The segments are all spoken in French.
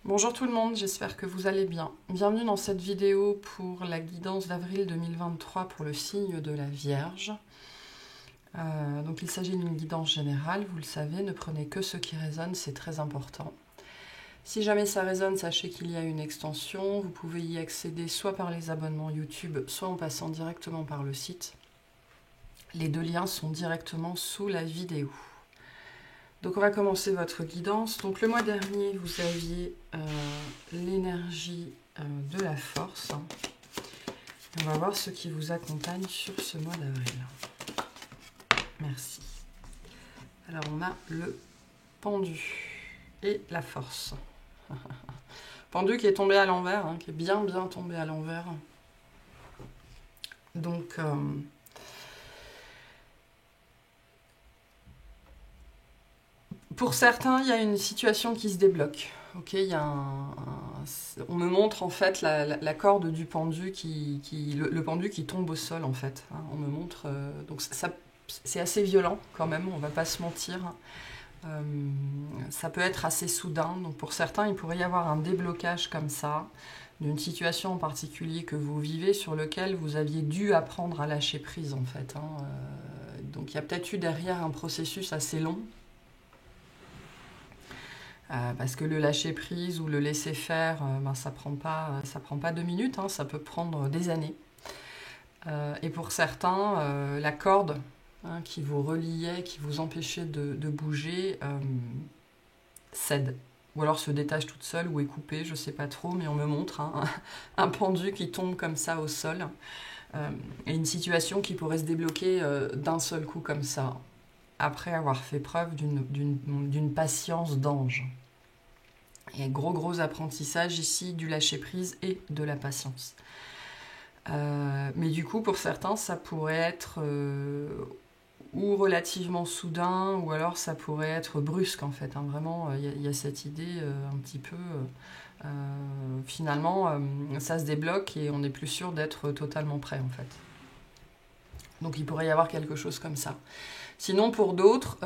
Bonjour tout le monde, j'espère que vous allez bien. Bienvenue dans cette vidéo pour la guidance d'avril 2023 pour le signe de la Vierge. Donc il s'agit d'une guidance générale, vous le savez, ne prenez que ce qui résonne, c'est très important. Si jamais ça résonne, sachez qu'il y a une extension, vous pouvez y accéder soit par les abonnements YouTube, soit en passant directement par le site. Les deux liens sont directement sous la vidéo. Donc on va commencer votre guidance. Donc le mois dernier, vous aviez l'énergie de la force. On va voir ce qui vous accompagne sur ce mois d'avril. Merci. Alors on a le pendu et la force. Pendu qui est tombé à l'envers, qui est bien tombé à l'envers. Donc pour certains, il y a une situation qui se débloque. Ok, il y a on me montre en fait la corde du pendu le pendu qui tombe au sol en fait. On me montre donc ça c'est assez violent quand même. On va pas se mentir. Ça peut être assez soudain. Donc pour certains, il pourrait y avoir un déblocage comme ça d'une situation en particulier que vous vivez sur lequel vous aviez dû apprendre à lâcher prise en fait. Donc il y a peut-être eu derrière un processus assez long. Parce que le lâcher prise ou le laisser faire, ça prend pas 2 minutes, ça peut prendre des années. Et pour certains, la corde qui vous reliait, qui vous empêchait de bouger, cède. Ou alors se détache toute seule ou est coupée, je sais pas trop, mais on me montre un pendu qui tombe comme ça au sol. Et une situation qui pourrait se débloquer d'un seul coup comme ça, après avoir fait preuve d'une patience d'ange. Et gros apprentissage ici du lâcher-prise et de la patience. Mais du coup, pour certains, ça pourrait être ou relativement soudain, ou alors ça pourrait être brusque en fait. Vraiment, il y a cette idée un petit peu... finalement, ça se débloque et on n'est plus sûr d'être totalement prêt en fait. Donc il pourrait y avoir quelque chose comme ça. Sinon, pour d'autres,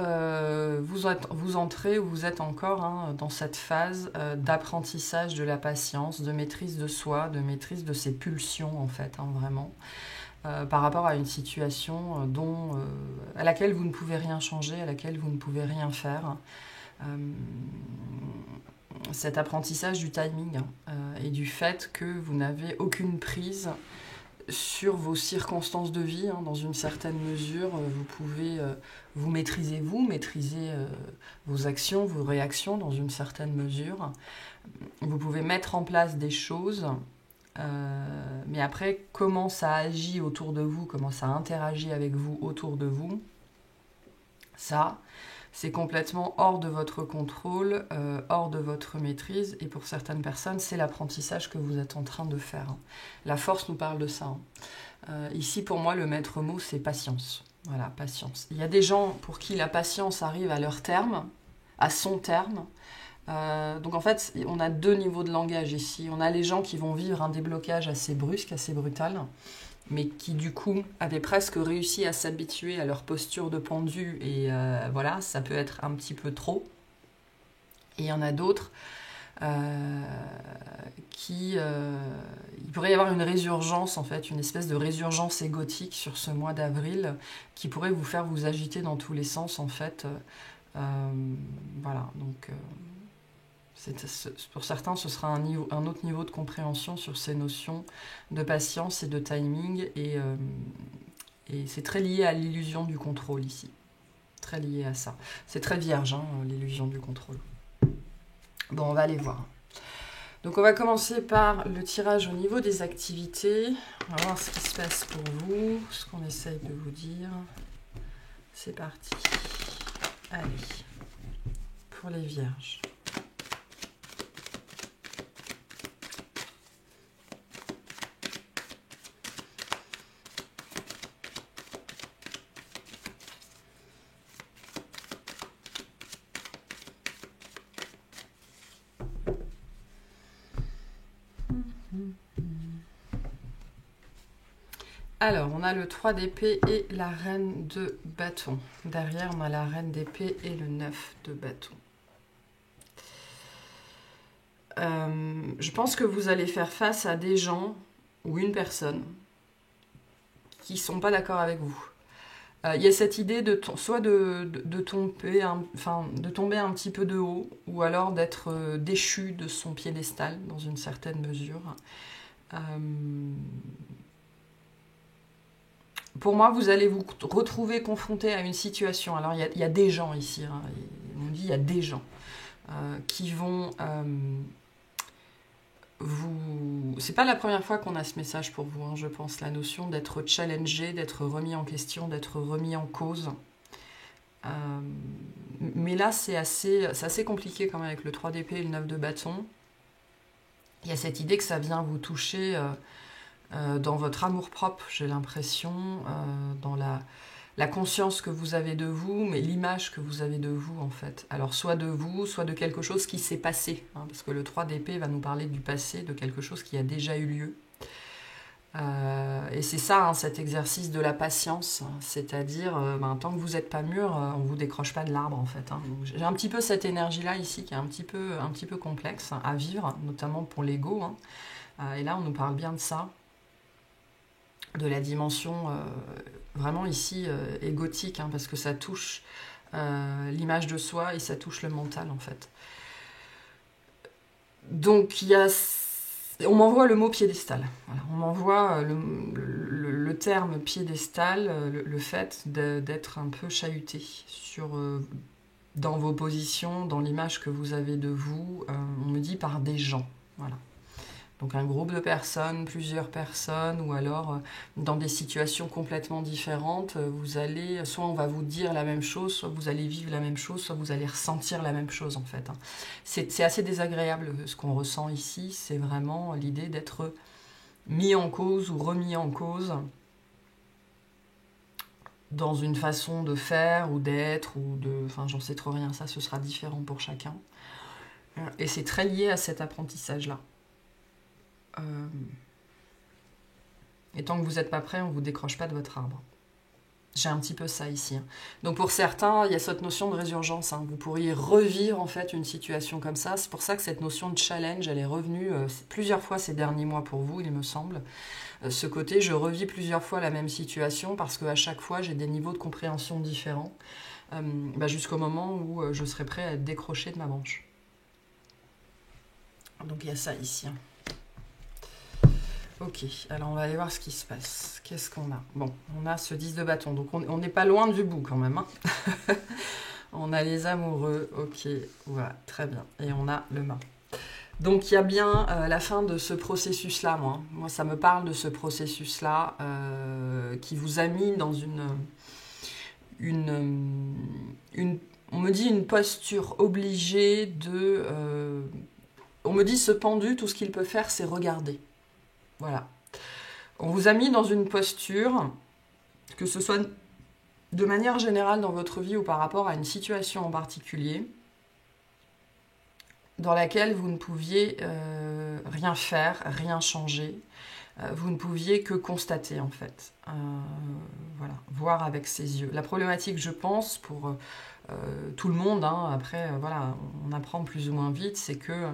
vous entrez ou vous êtes encore dans cette phase d'apprentissage de la patience, de maîtrise de soi, de maîtrise de ses pulsions, en fait, vraiment, par rapport à une situation à laquelle vous ne pouvez rien changer, à laquelle vous ne pouvez rien faire. Cet apprentissage du timing et du fait que vous n'avez aucune prise sur vos circonstances de vie, dans une certaine mesure, vous pouvez vous maîtriser vos actions, vos réactions dans une certaine mesure. Vous pouvez mettre en place des choses, mais après, comment ça agit autour de vous, comment ça interagit avec vous autour de vous, ça, c'est complètement hors de votre contrôle, hors de votre maîtrise, et pour certaines personnes, c'est l'apprentissage que vous êtes en train de faire. La force nous parle de ça. Ici, pour moi, le maître mot, c'est patience. Voilà, patience. Il y a des gens pour qui la patience arrive à leur terme, à son terme. Donc en fait, on a 2 niveaux de langage ici. On a les gens qui vont vivre un déblocage assez brusque, assez brutal, mais qui du coup avaient presque réussi à s'habituer à leur posture de pendu, et voilà, ça peut être un petit peu trop. Et il y en a d'autres il pourrait y avoir une résurgence, en fait, une espèce de résurgence égotique sur ce mois d'avril, qui pourrait vous faire vous agiter dans tous les sens, en fait. Voilà, donc... pour certains, ce sera un autre niveau de compréhension sur ces notions de patience et de timing, et c'est très lié à l'illusion du contrôle ici. Très lié à ça. C'est très vierge, l'illusion du contrôle. Bon, on va aller voir. Donc on va commencer par le tirage au niveau des activités. On va voir ce qui se passe pour vous, ce qu'on essaye de vous dire. C'est parti. Allez, pour les vierges. Alors, on a le 3 d'épée et la reine de bâton. Derrière, on a la reine d'épée et le 9 de bâton. Je pense que vous allez faire face à des gens ou une personne qui ne sont pas d'accord avec vous. Il y a cette idée soit de tomber de tomber un petit peu de haut, ou alors d'être déchu de son piédestal dans une certaine mesure. Pour moi, vous allez vous retrouver confronté à une situation. Alors, il y a des gens ici, hein, on dit il y a des gens qui vont vous... C'est pas la première fois qu'on a ce message pour vous, hein, je pense, la notion d'être challengé, d'être remis en question, d'être remis en cause. Mais là, c'est assez compliqué quand même avec le 3 d'épée et le 9 de bâton. Il y a cette idée que ça vient vous toucher dans votre amour-propre, j'ai l'impression, dans la conscience que vous avez de vous, mais l'image que vous avez de vous, en fait. Alors, soit de vous, soit de quelque chose qui s'est passé, hein, parce que le 3 d'épée va nous parler du passé, de quelque chose qui a déjà eu lieu. Et c'est ça, hein, cet exercice de la patience, c'est-à-dire, tant que vous n'êtes pas mûr, on ne vous décroche pas de l'arbre, en fait. Hein. J'ai un petit peu cette énergie-là, ici, qui est un petit peu complexe à vivre, notamment pour l'ego. Hein. Et là, on nous parle bien de ça, de la dimension vraiment ici égotique, hein, parce que ça touche l'image de soi et ça touche le mental, en fait. Donc, on m'envoie le mot piédestal. Voilà, on m'envoie le terme piédestal, le fait d'être un peu chahuté dans vos positions, dans l'image que vous avez de vous. On me dit par des gens. Voilà. Donc un groupe de personnes, plusieurs personnes, ou alors dans des situations complètement différentes, soit on va vous dire la même chose, soit vous allez vivre la même chose, soit vous allez ressentir la même chose, en fait. Hein. C'est assez désagréable ce qu'on ressent ici, c'est vraiment l'idée d'être mis en cause ou remis en cause dans une façon de faire ou d'être, enfin j'en sais trop rien, ça ce sera différent pour chacun. Et c'est très lié à cet apprentissage-là. Et tant que vous n'êtes pas prêt, on ne vous décroche pas de votre arbre. J'ai un petit peu ça ici. Hein. Donc pour certains, il y a cette notion de résurgence. Hein. Vous pourriez revivre en fait une situation comme ça. C'est pour ça que cette notion de challenge, elle est revenue plusieurs fois ces derniers mois pour vous, il me semble. Ce côté, je revis plusieurs fois la même situation parce qu'à chaque fois, j'ai des niveaux de compréhension différents. Jusqu'au moment où je serai prêt à être décroché de ma branche. Donc il y a ça ici. Hein. Ok, alors on va aller voir ce qui se passe. Qu'est-ce qu'on a? Bon, on a ce 10 de bâton, donc on n'est pas loin du bout quand même. Hein. On a les amoureux, ok, voilà, très bien. Et on a le mât. Donc il y a bien la fin de ce processus-là, moi. Moi, ça me parle de ce processus-là qui vous a mis dans on me dit une posture obligée de... on me dit ce pendu, tout ce qu'il peut faire, c'est regarder. Voilà. On vous a mis dans une posture, que ce soit de manière générale dans votre vie ou par rapport à une situation en particulier, dans laquelle vous ne pouviez rien faire, rien changer. Vous ne pouviez que constater, en fait. Voilà, voir avec ses yeux. La problématique, je pense, pour tout le monde, hein, après, voilà, on apprend plus ou moins vite, c'est que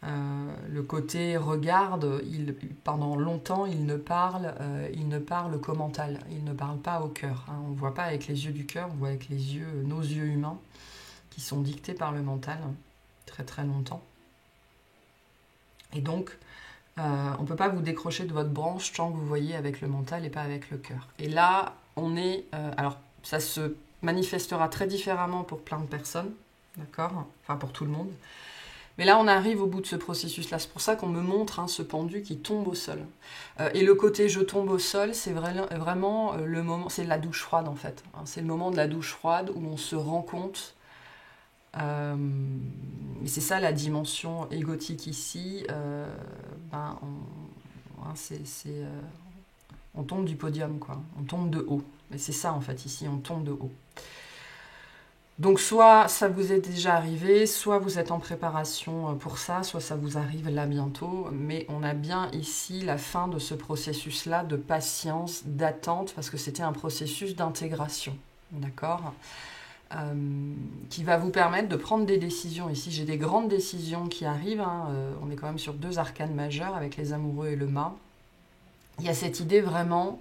le côté regarde, pendant longtemps, il ne parle qu'au mental, il ne parle pas au cœur. Hein. On ne voit pas avec les yeux du cœur, on voit avec nos yeux humains, qui sont dictés par le mental, très très longtemps. Et donc, on ne peut pas vous décrocher de votre branche tant que vous voyez avec le mental et pas avec le cœur. Et là, on est... alors, ça se manifestera très différemment pour plein de personnes, d'accord? Enfin, pour tout le monde. Mais là, on arrive au bout de ce processus-là. C'est pour ça qu'on me montre ce pendu qui tombe au sol. Et le côté « je tombe au sol », c'est vraiment le moment... C'est la douche froide, en fait. C'est le moment de la douche froide où on se rend compte... et c'est ça la dimension égotique ici. On tombe du podium, quoi. On tombe de haut. Et c'est ça, en fait, ici, on tombe de haut. Donc soit ça vous est déjà arrivé, soit vous êtes en préparation pour ça, soit ça vous arrive là bientôt, mais on a bien ici la fin de ce processus-là de patience, d'attente, parce que c'était un processus d'intégration, d'accord ? qui va vous permettre de prendre des décisions. Ici, j'ai des grandes décisions qui arrivent. Hein. On est quand même sur 2 arcanes majeurs avec les amoureux et le mât. Il y a cette idée vraiment,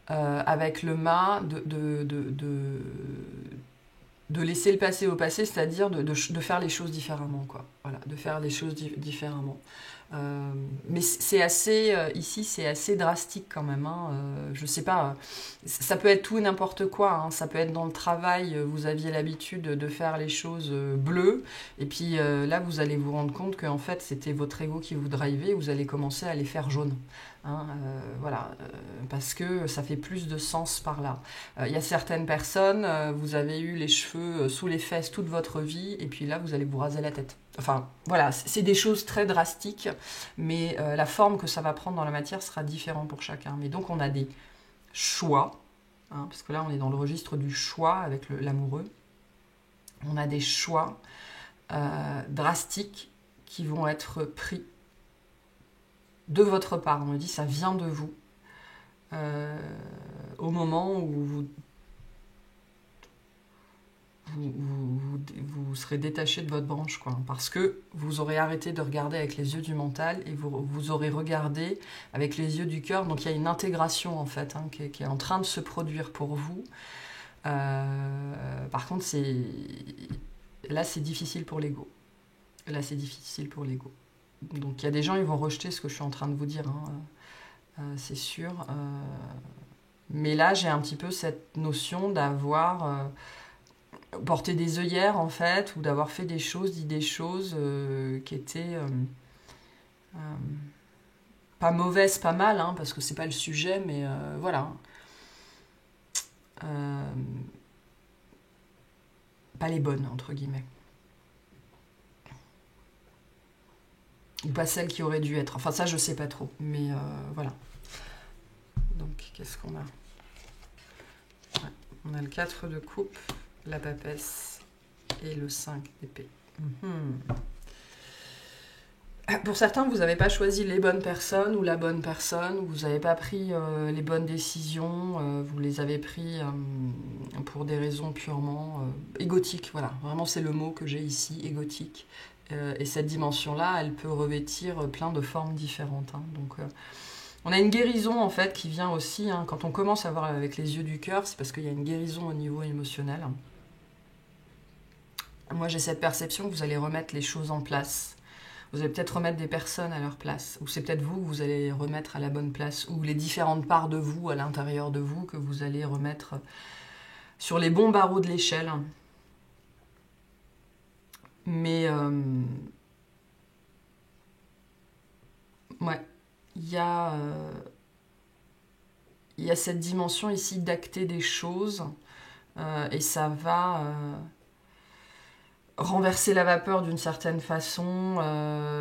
avec le mât, de laisser le passé au passé, c'est-à-dire de faire les choses différemment, quoi. Voilà, de faire les choses différemment. Mais c'est assez, ici, c'est assez drastique quand même. Hein. Je sais pas, ça peut être tout et n'importe quoi. Hein. Ça peut être dans le travail, vous aviez l'habitude de faire les choses bleues, et puis là, vous allez vous rendre compte qu'en fait, c'était votre ego qui vous drivait, et vous allez commencer à les faire jaunes. Hein, voilà, parce que ça fait plus de sens par là. Il y a certaines personnes, vous avez eu les cheveux sous les fesses toute votre vie, et puis là, vous allez vous raser la tête. Enfin, voilà, c'est des choses très drastiques, mais la forme que ça va prendre dans la matière sera différente pour chacun. Mais donc, on a des choix, hein, parce que là, on est dans le registre du choix avec l'amoureux. On a des choix drastiques qui vont être pris de votre part. On me dit, ça vient de vous. Au moment où vous serez détaché de votre branche, quoi, parce que vous aurez arrêté de regarder avec les yeux du mental et vous aurez regardé avec les yeux du cœur. Donc il y a une intégration en fait, hein, qui est en train de se produire pour vous. Par contre, là c'est difficile pour l'ego. Là c'est difficile pour l'ego. Donc il y a des gens, ils vont rejeter ce que je suis en train de vous dire, hein, c'est sûr. Mais là j'ai un petit peu cette notion d'avoir porté des œillères en fait, ou d'avoir fait des choses, dit des choses qui étaient pas mauvaises, pas mal, hein, parce que c'est pas le sujet, mais voilà. Pas les bonnes, entre guillemets. Ou pas celles qui auraient dû être. Enfin, ça, je sais pas trop. Mais voilà. Donc, qu'est-ce qu'on a? Ouais, on a le 4 de coupe, la papesse et le 5 d'épée. Pour certains, vous n'avez pas choisi les bonnes personnes ou la bonne personne, ou vous n'avez pas pris les bonnes décisions, vous les avez pris pour des raisons purement égotiques. Voilà, vraiment c'est le mot que j'ai ici, égotique. Et cette dimension-là, elle peut revêtir plein de formes différentes. Hein. Donc, on a une guérison en fait qui vient aussi, hein, quand on commence à voir avec les yeux du cœur, c'est parce qu'il y a une guérison au niveau émotionnel. Moi, j'ai cette perception que vous allez remettre les choses en place. Vous allez peut-être remettre des personnes à leur place, ou c'est peut-être vous que vous allez remettre à la bonne place, ou les différentes parts de vous à l'intérieur de vous que vous allez remettre sur les bons barreaux de l'échelle. Mais ouais, il y a cette dimension ici d'acter des choses, et ça va renverser la vapeur d'une certaine façon,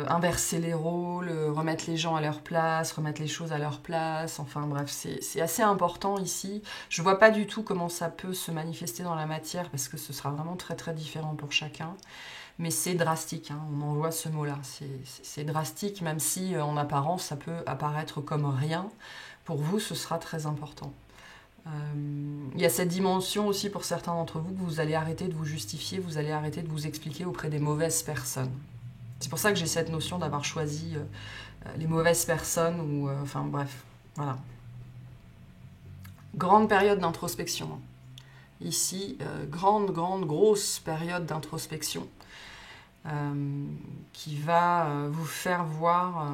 inverser les rôles, remettre les gens à leur place, remettre les choses à leur place, enfin bref, c'est assez important ici. Je vois pas du tout comment ça peut se manifester dans la matière, parce que ce sera vraiment très très différent pour chacun, mais c'est drastique, hein, on envoie ce mot-là, c'est drastique, même si en apparence ça peut apparaître comme rien, pour vous ce sera très important. Il y a cette dimension aussi pour certains d'entre vous que vous allez arrêter de vous justifier, vous allez arrêter de vous expliquer auprès des mauvaises personnes. C'est pour ça que j'ai cette notion d'avoir choisi les mauvaises personnes, ou enfin bref, voilà. Grande période d'introspection. Ici, grosse période d'introspection qui va vous faire voir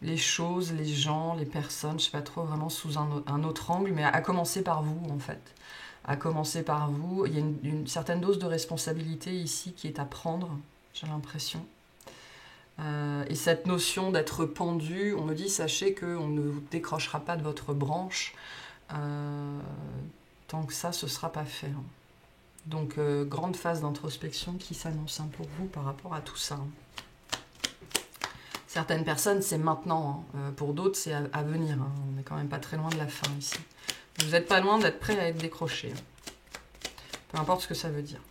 les choses, les gens, les personnes, je ne sais pas trop vraiment sous un autre angle, mais à commencer par vous en fait. À commencer par vous. Il y a une certaine dose de responsabilité ici qui est à prendre, j'ai l'impression. Et cette notion d'être pendu, on me dit, sachez qu'on ne vous décrochera pas de votre branche tant que ça, ce ne sera pas fait. Hein. Donc, grande phase d'introspection qui s'annonce pour vous par rapport à tout ça. Certaines personnes, c'est maintenant. Hein. Pour d'autres, c'est à venir. Hein. On n'est quand même pas très loin de la fin ici. Vous n'êtes pas loin d'être prêt à être décroché. Peu importe ce que ça veut dire.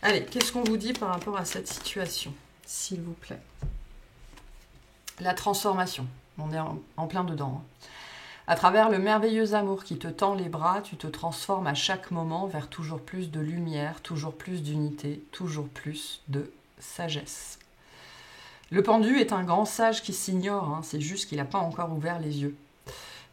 Allez, qu'est-ce qu'on vous dit par rapport à cette situation, s'il vous plaît? La transformation. On est en plein dedans. À travers le merveilleux amour qui te tend les bras, tu te transformes à chaque moment vers toujours plus de lumière, toujours plus d'unité, toujours plus de sagesse. Le pendu est un grand sage qui s'ignore, hein, c'est juste qu'il n'a pas encore ouvert les yeux.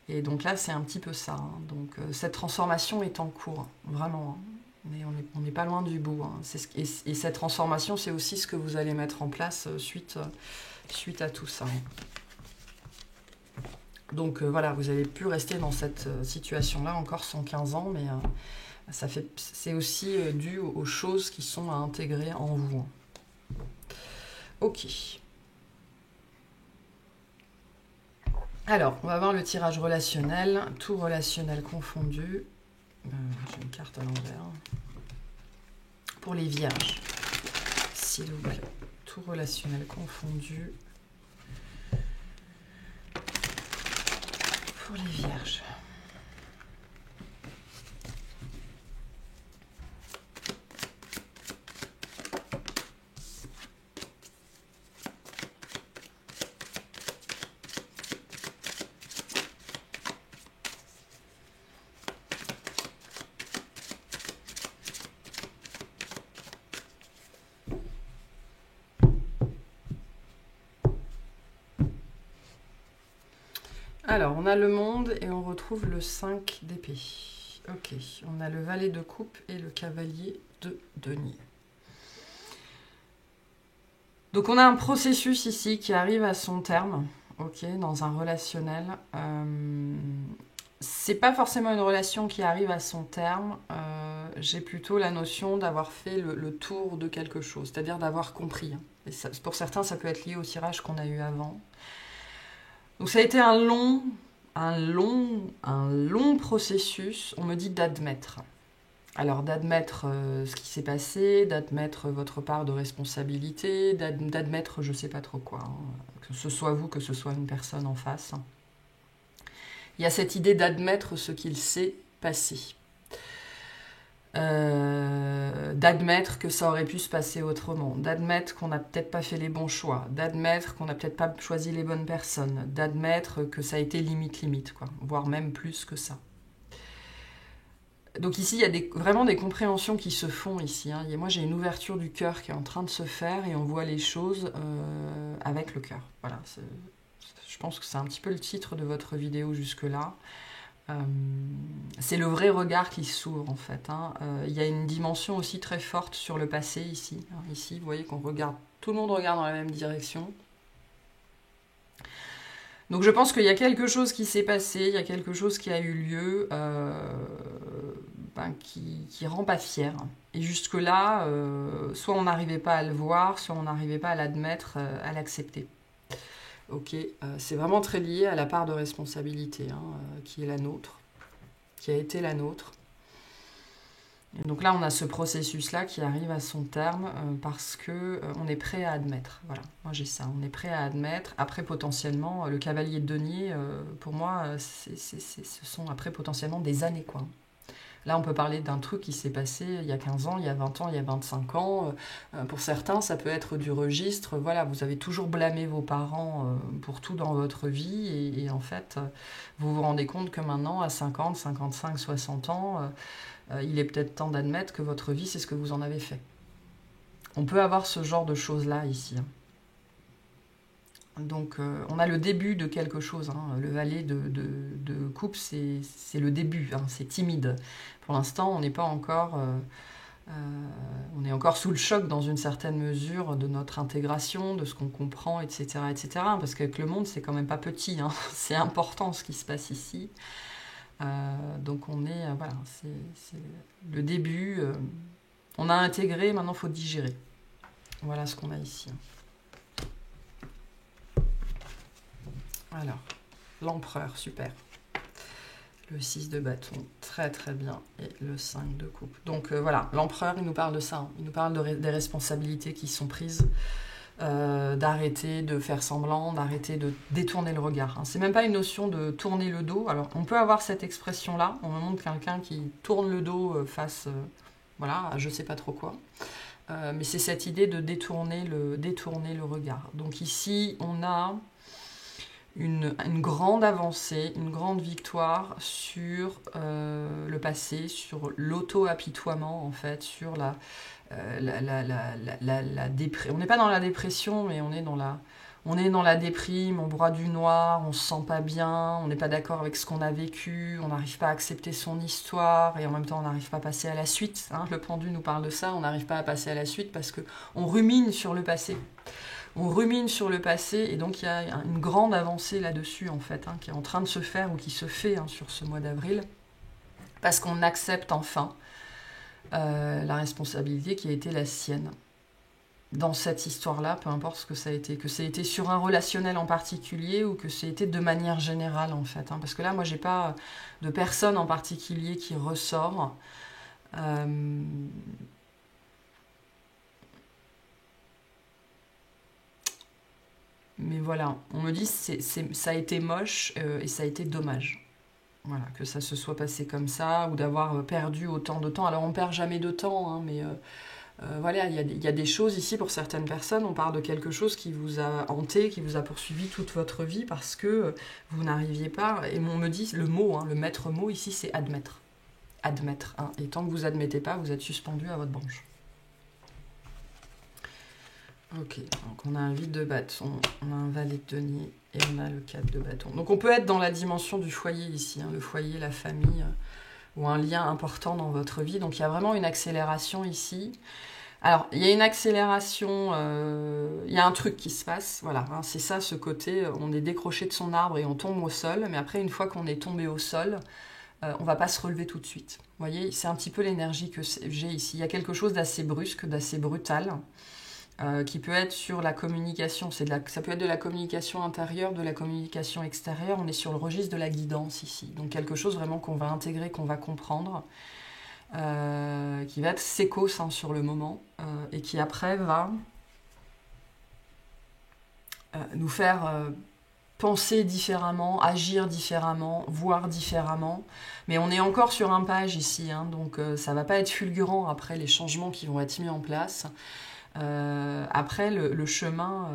Et donc là, c'est un petit peu ça. Hein. Donc cette transformation est en cours, vraiment. Hein. Mais on n'est pas loin du bout. Hein. Et cette transformation, c'est aussi ce que vous allez mettre en place suite à tout ça. Hein. Donc voilà, vous n'allez plus rester dans cette situation-là encore 115 ans, mais c'est aussi dû aux choses qui sont à intégrer en vous. Hein. Ok. Alors, on va voir le tirage relationnel, tout relationnel confondu. J'ai une carte à l'envers. Pour les vierges, s'il vous plaît. Tout relationnel confondu. Pour les vierges. Alors, on a le monde et on retrouve le 5 d'épée. Ok, on a le valet de coupe et le cavalier de denier. Donc, on a un processus ici qui arrive à son terme, ok, dans un relationnel. C'est pas forcément une relation qui arrive à son terme. J'ai plutôt la notion d'avoir fait le tour de quelque chose, c'est-à-dire d'avoir compris. Et ça, pour certains, ça peut être lié au tirage qu'on a eu avant. Donc ça a été un long processus, on me dit d'admettre. Alors d'admettre ce qui s'est passé, d'admettre votre part de responsabilité, d'admettre je ne sais pas trop quoi, hein, que ce soit vous, que ce soit une personne en face. Il y a cette idée d'admettre ce qu'il s'est passé. D'admettre que ça aurait pu se passer autrement, d'admettre qu'on n'a peut-être pas fait les bons choix, d'admettre qu'on n'a peut-être pas choisi les bonnes personnes, d'admettre que ça a été limite, quoi, voire même plus que ça. Donc ici, il y a vraiment des compréhensions qui se font ici. Hein. Moi, j'ai une ouverture du cœur qui est en train de se faire et on voit les choses avec le cœur. Voilà, je pense que c'est un petit peu le titre de votre vidéo jusque-là. C'est le vrai regard qui s'ouvre en fait. Hein. Il y a une dimension aussi très forte sur le passé ici. Hein. Ici, vous voyez qu'on regarde, tout le monde regarde dans la même direction. Donc je pense qu'il y a quelque chose qui s'est passé, il y a quelque chose qui a eu lieu qui rend pas fier. Et jusque-là, soit on n'arrivait pas à le voir, soit on n'arrivait pas à l'admettre, à l'accepter. Ok, c'est vraiment très lié à la part de responsabilité qui est la nôtre, qui a été la nôtre. Et donc là, on a ce processus-là qui arrive à son terme parce que on est prêt à admettre. Voilà, moi j'ai ça, on est prêt à admettre. Après, potentiellement, le cavalier de denier, pour moi, ce sont après potentiellement des années, quoi. Là, on peut parler d'un truc qui s'est passé il y a 15 ans, il y a 20 ans, il y a 25 ans. Pour certains, ça peut être du registre. Voilà, vous avez toujours blâmé vos parents pour tout dans votre vie. Et en fait, vous vous rendez compte que maintenant, à 50, 55, 60 ans, il est peut-être temps d'admettre que votre vie, c'est ce que vous en avez fait. On peut avoir ce genre de choses-là ici. Donc, on a le début de quelque chose. Hein. Le valet de coupe, c'est le début. Hein. C'est timide. Pour l'instant, on n'est pas encore... on est encore sous le choc, dans une certaine mesure, de notre intégration, de ce qu'on comprend, etc., etc. Parce qu'avec le monde, c'est quand même pas petit. Hein. C'est important ce qui se passe ici. Donc, on est... voilà, c'est le début. On a intégré, maintenant, il faut digérer. Voilà ce qu'on a ici. Alors, l'empereur, super. Le 6 de bâton, très très bien. Et le 5 de coupe. Donc voilà, l'empereur, il nous parle de ça. Hein. Il nous parle des responsabilités qui sont prises, d'arrêter de faire semblant, d'arrêter de détourner le regard. Hein. C'est même pas une notion de tourner le dos. Alors, on peut avoir cette expression-là. On me montre quelqu'un qui tourne le dos face, voilà, à je sais pas trop quoi. Mais c'est cette idée de détourner le regard. Donc ici, on a... une grande avancée, une grande victoire sur le passé, sur l'auto-apitoiement en fait, sur la dépression. On n'est pas dans la dépression, mais on est dans la déprime, on broie du noir, on se sent pas bien, on n'est pas d'accord avec ce qu'on a vécu, on n'arrive pas à accepter son histoire et en même temps on n'arrive pas à passer à la suite. Hein. Le pendu nous parle de ça, on n'arrive pas à passer à la suite parce qu'on rumine sur le passé. On rumine sur le passé et donc il y a une grande avancée là-dessus en fait, hein, qui est en train de se faire ou qui se fait hein, sur ce mois d'avril parce qu'on accepte enfin la responsabilité qui a été la sienne. Dans cette histoire-là, peu importe ce que ça a été, que ça a été sur un relationnel en particulier ou que ça a été de manière générale en fait. Hein, parce que là, moi, j'ai pas de personne en particulier qui ressort. Mais voilà, on me dit ça a été moche et ça a été dommage. Voilà, que ça se soit passé comme ça ou d'avoir perdu autant de temps. Alors on perd jamais de temps, hein, mais voilà, il y a des choses ici pour certaines personnes. On parle de quelque chose qui vous a hanté, qui vous a poursuivi toute votre vie parce que vous n'arriviez pas. Et on me dit le mot, hein, le maître mot ici, c'est admettre. Admettre. Hein. Et tant que vous admettez pas, vous êtes suspendu à votre branche. Ok, donc on a un vide de bâton, on a un valet de denier et on a le 4 de bâton. Donc on peut être dans la dimension du foyer ici, hein, le foyer, la famille, ou un lien important dans votre vie. Donc il y a vraiment une accélération ici. Alors, il y a une accélération, il y a un truc qui se passe, voilà, hein, c'est ça ce côté, on est décroché de son arbre et on tombe au sol, mais après une fois qu'on est tombé au sol, on va pas se relever tout de suite. Vous voyez, c'est un petit peu l'énergie que j'ai ici. Il y a quelque chose d'assez brusque, d'assez brutal, qui peut être sur la communication, ça peut être de la communication intérieure, de la communication extérieure, on est sur le registre de la guidance ici, donc quelque chose vraiment qu'on va intégrer, qu'on va comprendre, qui va être sécos hein, sur le moment, et qui après va nous faire penser différemment, agir différemment, voir différemment, mais on est encore sur un page ici, hein, donc ça va pas être fulgurant après les changements qui vont être mis en place. Après le chemin,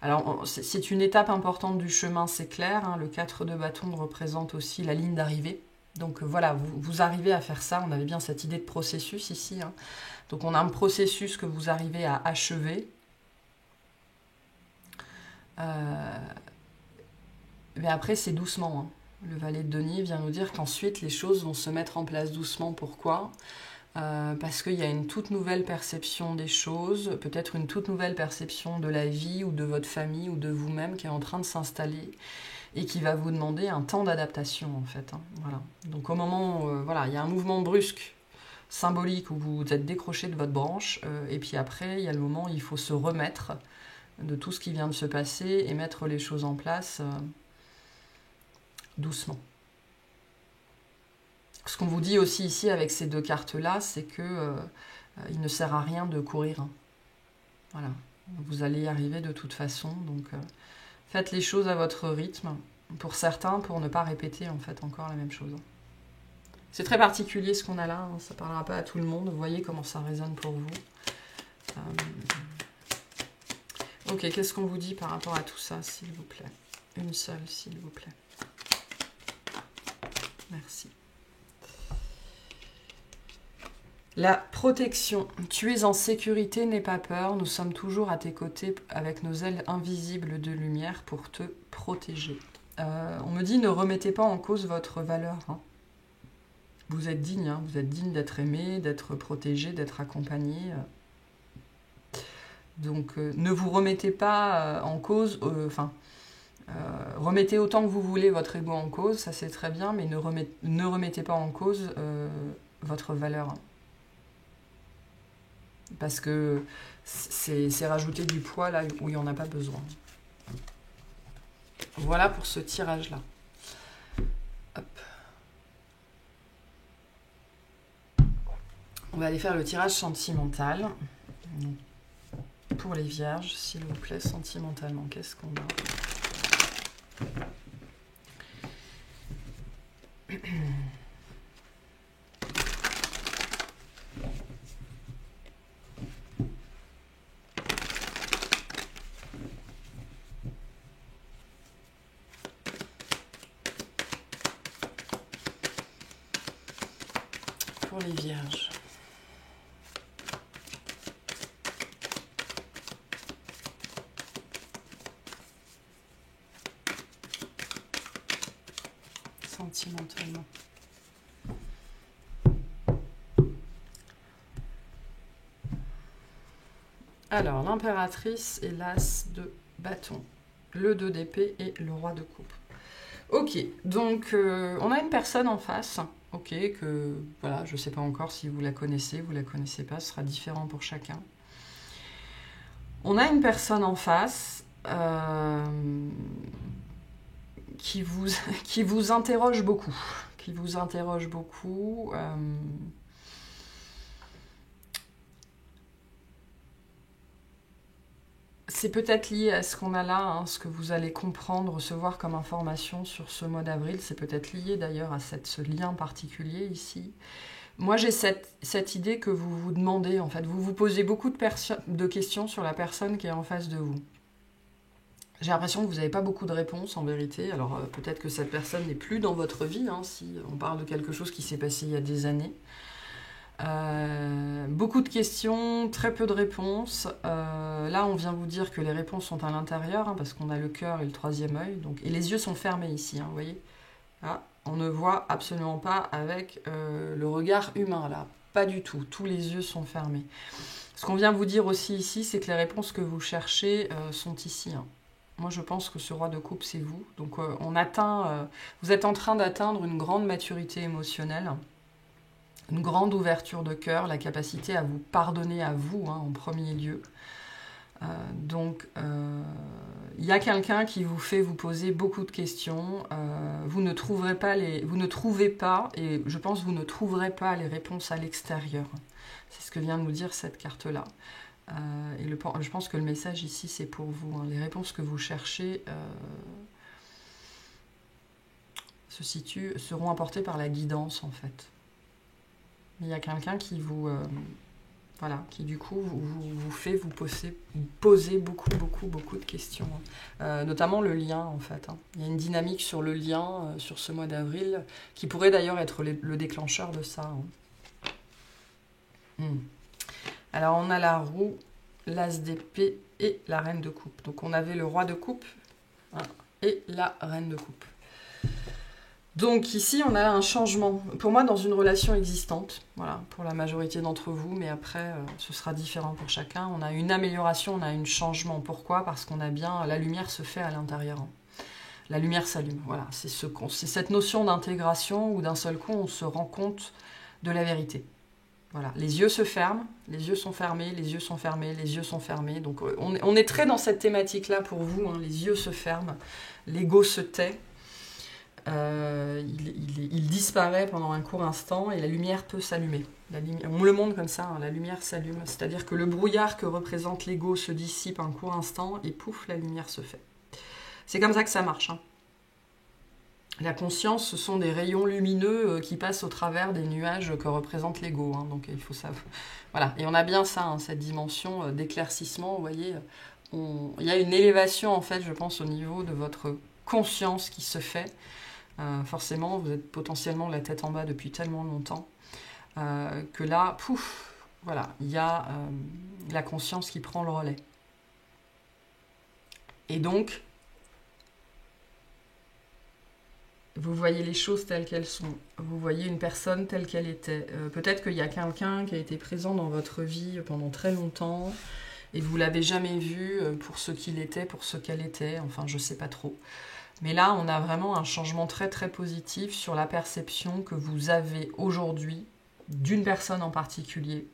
alors c'est une étape importante du chemin, c'est clair, hein, le 4 de bâton représente aussi la ligne d'arrivée, donc voilà, vous arrivez à faire ça, on avait bien cette idée de processus ici, hein. Donc on a un processus que vous arrivez à achever, mais après c'est doucement, hein. Le valet de denier vient nous dire qu'ensuite les choses vont se mettre en place doucement, pourquoi ? Parce qu'il y a une toute nouvelle perception des choses, peut-être une toute nouvelle perception de la vie ou de votre famille ou de vous-même qui est en train de s'installer et qui va vous demander un temps d'adaptation en fait. Hein. Voilà. Donc au moment où voilà, il y a un mouvement brusque, symbolique où vous êtes décroché de votre branche et puis après il y a le moment où il faut se remettre de tout ce qui vient de se passer et mettre les choses en place doucement. Ce qu'on vous dit aussi ici avec ces deux cartes-là, c'est que il ne sert à rien de courir. Hein. Voilà, vous allez y arriver de toute façon. Donc faites les choses à votre rythme. Pour certains, pour ne pas répéter en fait encore la même chose. C'est très particulier ce qu'on a là. Hein. Ça ne parlera pas à tout le monde. Vous voyez comment ça résonne pour vous. Ok, qu'est-ce qu'on vous dit par rapport à tout ça, s'il vous plaît? Une seule, s'il vous plaît. Merci. La protection. Tu es en sécurité, n'aie pas peur. Nous sommes toujours à tes côtés avec nos ailes invisibles de lumière pour te protéger. On me dit ne remettez pas en cause votre valeur. Hein. Vous êtes digne, hein. Vous êtes digne d'être aimé, d'être protégé, d'être accompagné. Donc ne vous remettez pas en cause, remettez autant que vous voulez votre ego en cause, ça c'est très bien, mais ne remettez pas en cause votre valeur. Parce que c'est rajouter du poids là où il n'y en a pas besoin. Voilà pour ce tirage-là. Hop. On va aller faire le tirage sentimental. Pour les vierges, s'il vous plaît, sentimentalement, qu'est-ce qu'on a ? pour les vierges. Sentimentalement. Alors, l'impératrice et l'as de bâton, le 2 d'épée et le roi de coupe. Ok, donc on a une personne en face, ok, que voilà, je ne sais pas encore si vous la connaissez pas, ce sera différent pour chacun. On a une personne en face qui vous interroge beaucoup, C'est peut-être lié à ce qu'on a là, hein, ce que vous allez comprendre, recevoir comme information sur ce mois d'avril. C'est peut-être lié d'ailleurs à ce lien particulier ici. Moi, j'ai cette idée que vous vous demandez, en fait, vous vous posez beaucoup de questions sur la personne qui est en face de vous. J'ai l'impression que vous n'avez pas beaucoup de réponses, en vérité. Alors, peut-être que cette personne n'est plus dans votre vie, hein, si on parle de quelque chose qui s'est passé il y a des années. Beaucoup de questions, très peu de réponses. Là, on vient vous dire que les réponses sont à l'intérieur, hein, parce qu'on a le cœur et le troisième œil. Donc, et les yeux sont fermés ici, hein, vous voyez. Là, on ne voit absolument pas avec le regard humain, là. Pas du tout. Tous les yeux sont fermés. Ce qu'on vient vous dire aussi ici, c'est que les réponses que vous cherchez sont ici. Hein. Moi, je pense que ce roi de coupe, c'est vous. Donc, vous êtes en train d'atteindre une grande maturité émotionnelle. Une grande ouverture de cœur, la capacité à vous pardonner à vous, hein, en premier lieu. Il y a quelqu'un qui vous fait vous poser beaucoup de questions. Vous ne trouvez pas, et je pense que vous ne trouverez pas les réponses à l'extérieur. C'est ce que vient de nous dire cette carte-là. Je pense que le message ici, c'est pour vous. Hein. Les réponses que vous cherchez seront apportées par la guidance, en fait. Il y a quelqu'un qui vous... qui du coup vous fait vous poser beaucoup de questions. Notamment le lien, en fait. Hein. Il y a une dynamique sur le lien, sur ce mois d'avril, qui pourrait d'ailleurs être le déclencheur de ça. Hein. Alors, on a la roue, l'as d'épée et la reine de coupe. Donc, on avait le roi de coupe, hein, et la reine de coupe. Donc ici, on a un changement, pour moi, dans une relation existante, voilà, pour la majorité d'entre vous, mais après, ce sera différent pour chacun. On a une amélioration, on a un changement. Pourquoi? Parce qu'on a bien, la lumière se fait à l'intérieur. La lumière s'allume, voilà. C'est cette notion d'intégration où d'un seul coup, on se rend compte de la vérité. Voilà, les yeux se ferment, les yeux sont fermés, les yeux sont fermés, les yeux sont fermés. Donc on est très dans cette thématique-là pour vous, hein. Les yeux se ferment, l'ego se tait. Il disparaît pendant un court instant et la lumière peut s'allumer. On le montre comme ça, hein, la lumière s'allume. C'est-à-dire que le brouillard que représente l'ego se dissipe un court instant et pouf, la lumière se fait. C'est comme ça que ça marche. Hein. La conscience, ce sont des rayons lumineux qui passent au travers des nuages que représente l'ego. Hein, donc il faut savoir. Voilà. Et on a bien ça, hein, cette dimension d'éclaircissement. Vous voyez, il y a une élévation, en fait, je pense, au niveau de votre conscience qui se fait. Forcément, vous êtes potentiellement la tête en bas depuis tellement longtemps que là, pouf, voilà, il y a la conscience qui prend le relais. Et donc, vous voyez les choses telles qu'elles sont. Vous voyez une personne telle qu'elle était. Peut-être qu'il y a quelqu'un qui a été présent dans votre vie pendant très longtemps et vous ne l'avez jamais vu pour ce qu'il était, pour ce qu'elle était. Enfin, je ne sais pas trop. Mais là, on a vraiment un changement très très positif sur la perception que vous avez aujourd'hui d'une personne en particulier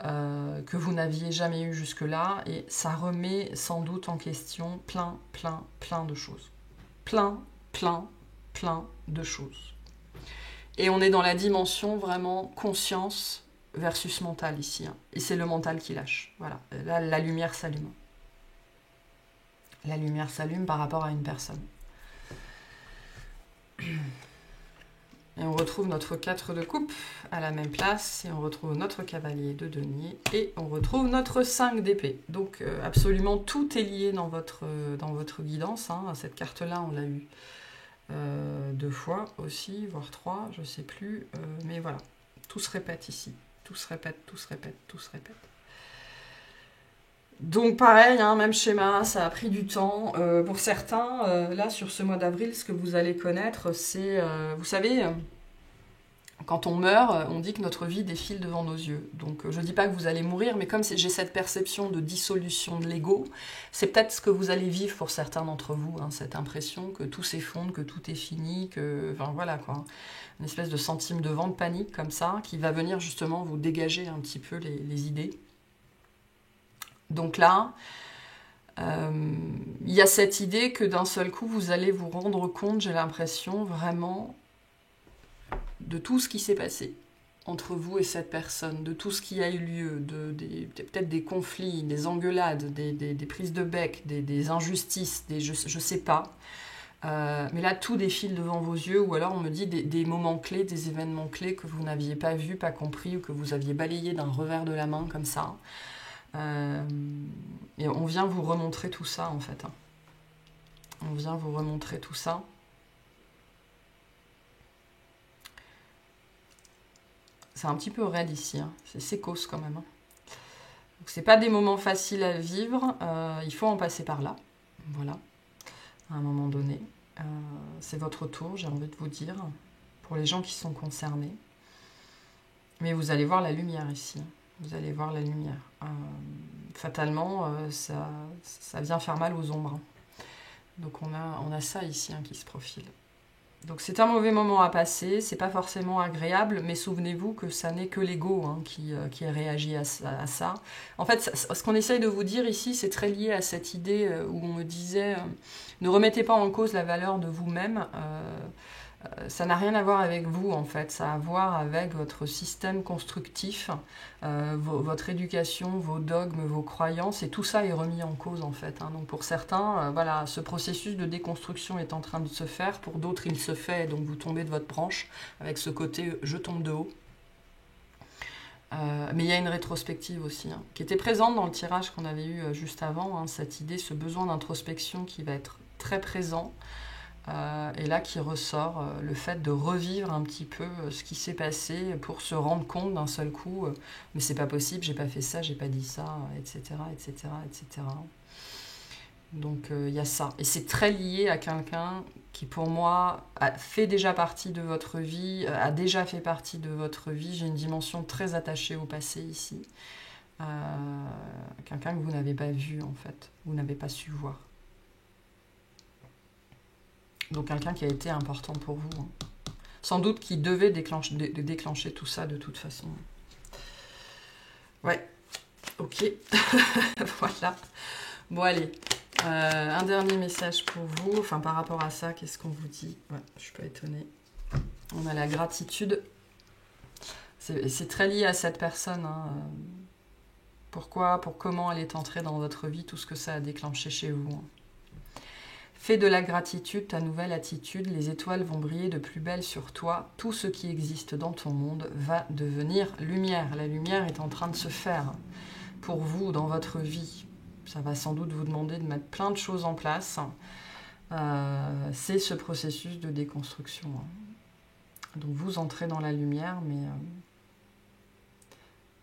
que vous n'aviez jamais eu jusque-là. Et ça remet sans doute en question plein de choses. Plein de choses. Et on est dans la dimension vraiment conscience versus mental ici. Hein. Et c'est le mental qui lâche. Voilà. Là, la lumière s'allume. La lumière s'allume par rapport à une personne. Et on retrouve notre 4 de coupe à la même place. Et on retrouve notre cavalier de denier. Et on retrouve notre 5 d'épée. Donc absolument tout est lié dans votre guidance. Hein. Cette carte-là, on l'a eu 2 fois aussi, voire 3, je ne sais plus. Mais voilà. Tout se répète ici. Tout se répète, tout se répète, tout se répète. Donc pareil, hein, même schéma, ça a pris du temps. Pour certains, là, sur ce mois d'avril, ce que vous allez connaître, c'est, vous savez, quand on meurt, on dit que notre vie défile devant nos yeux. Donc je ne dis pas que vous allez mourir, mais comme j'ai cette perception de dissolution de l'ego, c'est peut-être ce que vous allez vivre pour certains d'entre vous, hein, cette impression que tout s'effondre, que tout est fini, que... Enfin voilà quoi. Une espèce de sentiment de vent de panique comme ça, qui va venir justement vous dégager un petit peu les idées. Donc là, il y a cette idée que d'un seul coup, vous allez vous rendre compte, j'ai l'impression, vraiment, de tout ce qui s'est passé entre vous et cette personne, de tout ce qui a eu lieu, peut-être des conflits, des engueulades, des prises de bec, des injustices, je sais pas. Mais là, tout défile devant vos yeux, ou alors on me dit des moments clés, des événements clés que vous n'aviez pas vus, pas compris, ou que vous aviez balayé d'un revers de la main, comme ça. Et on vient vous remontrer tout ça en fait. On vient vous remontrer tout ça. C'est un petit peu raide ici, hein. C'est sécos quand même. Donc c'est pas des moments faciles à vivre, il faut en passer par là. Voilà, à un moment donné. C'est votre tour, j'ai envie de vous dire, pour les gens qui sont concernés. Mais vous allez voir la lumière ici. Vous allez voir la lumière. Fatalement, ça vient faire mal aux ombres. Donc on a ça ici qui se profile. Donc c'est un mauvais moment à passer, c'est pas forcément agréable, mais souvenez-vous que ça n'est que l'ego qui réagit à ça. En fait, ce qu'on essaye de vous dire ici, c'est très lié à cette idée où on me disait ne remettez pas en cause la valeur de vous-même. Ça n'a rien à voir avec vous en fait, ça a à voir avec votre système constructif, votre éducation, vos dogmes, vos croyances, et tout ça est remis en cause en fait. Donc pour certains, voilà, ce processus de déconstruction est en train de se faire, pour d'autres il se fait, donc vous tombez de votre branche avec ce côté je tombe de haut. Mais il y a une rétrospective aussi, qui était présente dans le tirage qu'on avait eu juste avant, cette idée, ce besoin d'introspection qui va être très présent. Et là qui ressort le fait de revivre un petit peu ce qui s'est passé pour se rendre compte d'un seul coup mais c'est pas possible, j'ai pas fait ça, j'ai pas dit ça, etc. etc. etc. Donc il y a ça. Et c'est très lié à quelqu'un qui pour moi fait déjà partie de votre vie, a déjà fait partie de votre vie. J'ai une dimension très attachée au passé ici. Quelqu'un que vous n'avez pas vu en fait, vous n'avez pas su voir. Donc quelqu'un qui a été important pour vous. Sans doute qui devait déclencher tout ça de toute façon. Ouais, ok. Voilà. Bon allez, un dernier message pour vous. Enfin par rapport à ça, qu'est-ce qu'on vous dit? Ouais, je suis pas étonnée. On a la gratitude. C'est très lié à cette personne. Pourquoi, comment elle est entrée dans votre vie, tout ce que ça a déclenché chez vous. Fais de la gratitude ta nouvelle attitude, les étoiles vont briller de plus belle sur toi, tout ce qui existe dans ton monde va devenir lumière. La lumière est en train de se faire pour vous dans votre vie. Ça va sans doute vous demander de mettre plein de choses en place. C'est ce processus de déconstruction. Donc vous entrez dans la lumière, mais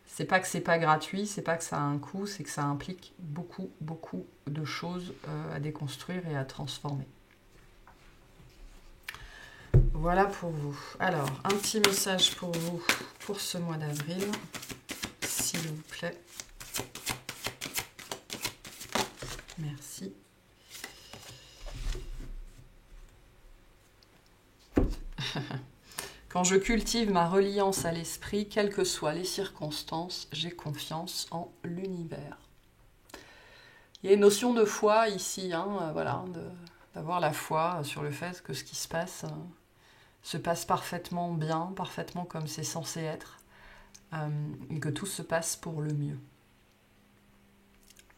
c'est pas que c'est pas gratuit, c'est pas que ça a un coût, c'est que ça implique beaucoup, beaucoup de choses à déconstruire et à transformer. Voilà pour vous. Alors, un petit message pour vous pour ce mois d'avril, s'il vous plaît. Merci. Quand je cultive ma reliance à l'esprit, quelles que soient les circonstances, j'ai confiance en l'univers. Il y a une notion de foi ici, voilà, d'avoir la foi sur le fait que ce qui se passe parfaitement bien, parfaitement comme c'est censé être, et que tout se passe pour le mieux.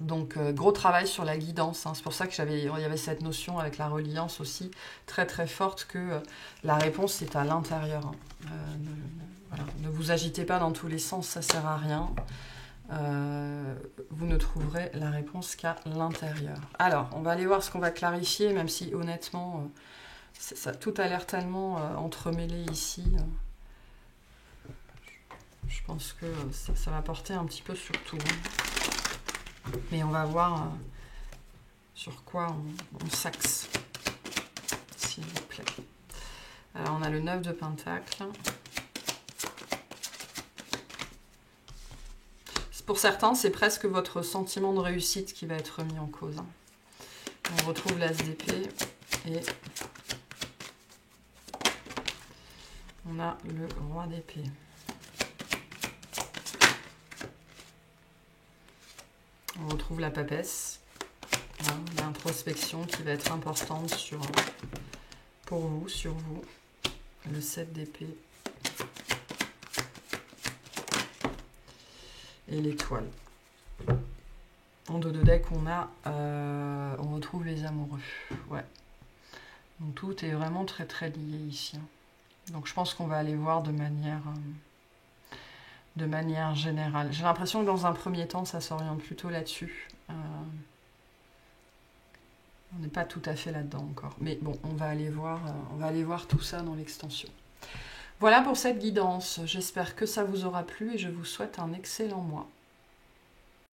Donc, gros travail sur la guidance. C'est pour ça qu'il y avait cette notion avec la reliance aussi, très très forte, que la réponse est à l'intérieur. Voilà. Ne vous agitez pas dans tous les sens, ça ne sert à rien. Vous ne trouverez la réponse qu'à l'intérieur. Alors, on va aller voir ce qu'on va clarifier, même si honnêtement, tout a l'air tellement entremêlé ici. Je pense que ça va porter un petit peu sur tout. Mais on va voir sur quoi on s'axe, s'il vous plaît. Alors, on a le 9 de Pentacle. Pour certains, c'est presque votre sentiment de réussite qui va être mis en cause. On retrouve l'As d'épée et on a le Roi d'épée. On retrouve la papesse, l'introspection qui va être importante pour vous, sur vous. Le 7 d'épée et l'étoile. En dos de deck, on retrouve les amoureux. Ouais. Donc tout est vraiment très très lié ici. Donc je pense qu'on va aller voir de manière générale. J'ai l'impression que dans un premier temps, ça s'oriente plutôt là-dessus. On n'est pas tout à fait là-dedans encore. Mais bon, on va aller voir tout ça dans l'extension. Voilà pour cette guidance. J'espère que ça vous aura plu et je vous souhaite un excellent mois.